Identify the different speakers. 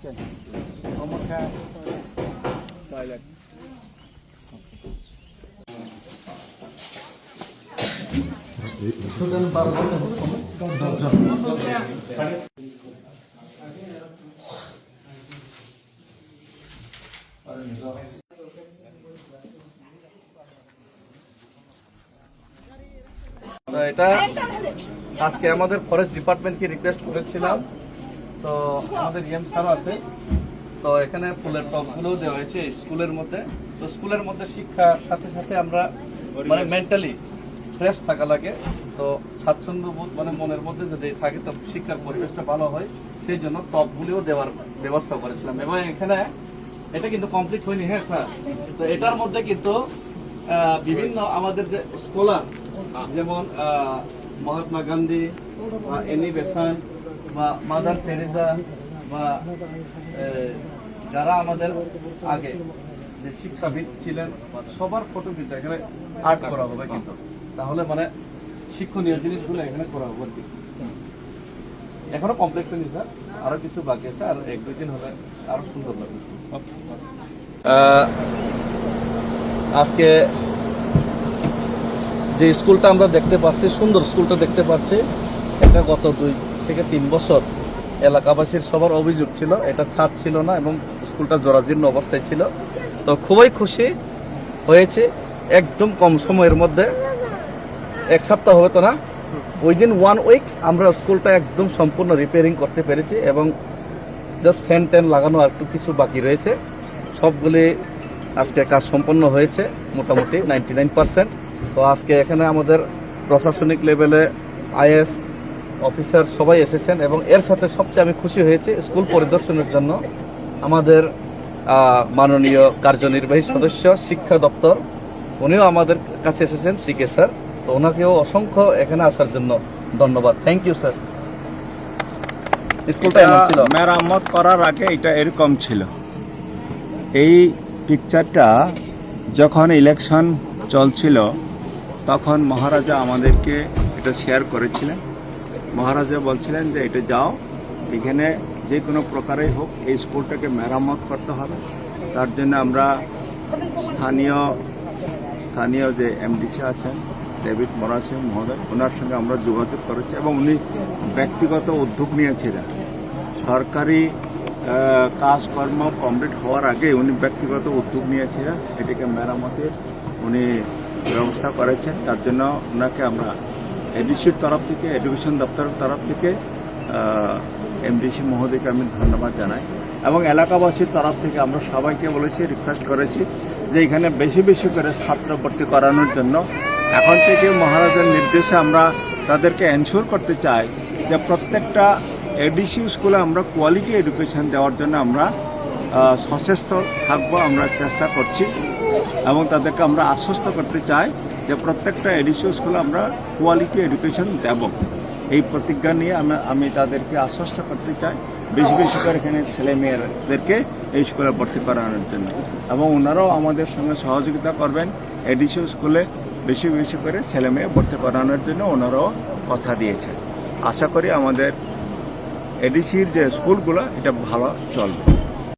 Speaker 1: Kitchen. How much cash? Toilet. Student bar তো এটা আজকে আমাদের ফরেস্ট ডিপার্টমেন্টকে রিকোয়েস্ট করেছিলাম, তো আমাদের ইএম স্যার আছে, তো এখানে ফুলের টবগুলো দেওয়া হয়েছে স্কুলের মধ্যে। তো স্কুলের মধ্যে শিক্ষার সাথে সাথে আমরা মানে মেন্টালি ফ্রেশ থাকা লাগে, তো স্বাচ্ছন্দ্য বোধ মানে মনের মধ্যে যদি থাকে তো শিক্ষার পরিবেশটা ভালো হয়, সেই জন্য টবগুলিও দেওয়ার ব্যবস্থা করেছিলাম। এবং এখানে এটা কিন্তু কমপ্লিট হয়নি, হ্যাঁ স্যার, তো এটার মধ্যে কিন্তু বিভিন্ন আমাদের যে স্কলার যেমন মহাত্মা গান্ধী বা এনি বেসান্ট বা মাদার তেরেসা বা যারা আমাদের আগে যে শিক্ষাবিদ ছিলেন সবার ফটো কিন্তু এখানে আর্ট করা হবে, কিন্তু তাহলে মানে শিক্ষণীয় জিনিসগুলো এখানে করা হবে আর কি। এখনো কমপ্লিট হয়নি স্যার, আরো কিছু বাকি আছে, আর 1-2 দিন হলে আরো সুন্দর লাগবে। আজকে যে স্কুলটা আমরা দেখতে পাচ্ছি, সুন্দর স্কুলটা দেখতে পাচ্ছি, এটা গত 2 থেকে 3 বছর এলাকাবাসীর সবার অভিযোগ ছিল এটা ছাদ ছিল না এবং স্কুলটা জরাজীর্ণ অবস্থায় ছিল। তো খুবই খুশি হয়েছে, একদম কম সময়ের মধ্যে 1 সপ্তাহ হবে তো না, উইদিন 1 উইক আমরা স্কুলটা একদম সম্পূর্ণ রিপেয়ারিং করতে পেরেছি এবং জাস্ট ফ্যান ট্যান লাগানো আর একটু কিছু বাকি রয়েছে। সবগুলি আজকে কাজ সম্পন্ন হয়েছে মোটামুটি 99%। তো আজকে এখানে আমাদের প্রশাসনিক লেভেলে আইএস অফিসার সবাই এসেছেন এবং এর সাথে সবচেয়ে আমি খুশি হয়েছি স্কুল পরিদর্শনের জন্য আমাদের মাননীয় কার্যনির্বাহী সদস্য শিক্ষা দপ্তর, উনিও আমাদের কাছে এসেছেন, সিকে স্যার, তো ওনাকেও অসংখ্য এখানে আসার জন্য ধন্যবাদ। Thank you sir. স্কুলটা ছিল
Speaker 2: মেরামত করার আগে এটা এরকম ছিল। এই পিকচারটা যখন ইলেকশন চলছিল তখন মহারাজা আমাদেরকে এটা শেয়ার করেছিলেন। মহারাজা বলছিলেন যে এটা যাও, এখানে যে কোনো প্রকারেই হোক এই স্কুলটাকে মেরামত করতে হবে। তার জন্য আমরা স্থানীয় যে এমডিসি আছেন ডেভিড মরাসি মহোদয়, ওনার সঙ্গে আমরা যোগাযোগ করেছি এবং উনি ব্যক্তিগত উদ্যোগ নিয়েছিলেন। সরকারি কাজকর্ম কমপ্লিট হওয়ার আগে উনি ব্যক্তিগত উদ্যোগ নিয়েছিলেন, এটাকে মেরামতের উনি ব্যবস্থা করেছেন। তার জন্য ওনাকে আমরা এডিসির তরফ থেকে, এডুকেশন দপ্তরের তরফ থেকে এমডিসি মহোদয়কে আমি ধন্যবাদ জানাই এবং এলাকাবাসীর তরফ থেকে আমরা সবাইকে বলেছি, রিকোয়েস্ট করেছি যে এখানে বেশি বেশি করে ছাত্র ভর্তি করানোর জন্য। এখন থেকে মহারাজার নির্দেশে আমরা তাদেরকে এনশিওর করতে চাই যে প্রত্যেকটা এডিসি স্কুলে আমরা কোয়ালিটি এডুকেশন দেওয়ার জন্য আমরা সচেষ্ট থাকবো, আমরা চেষ্টা করছি এবং তাদেরকে আমরা আশ্বস্ত করতে চাই যে প্রত্যেকটা এডিসি স্কুলে আমরা কোয়ালিটি এডুকেশন দেব। এই প্রতিজ্ঞা নিয়ে আমি তাদেরকে আশ্বস্ত করতে চাই বেশি বেশি করে এখানে ছেলে মেয়েদেরকে এই স্কুলে ভর্তি করানোর জন্য এবং ওনারাও আমাদের সঙ্গে সহযোগিতা করবেন এডিসি স্কুলে বেশি বেশি করে ছেলে মেয়ে ভর্তি করানোর জন্য ওনারাও কথা দিয়েছেন। আশা করি আমাদের এডিসির যে স্কুলগুলো এটা ভালো চলবে।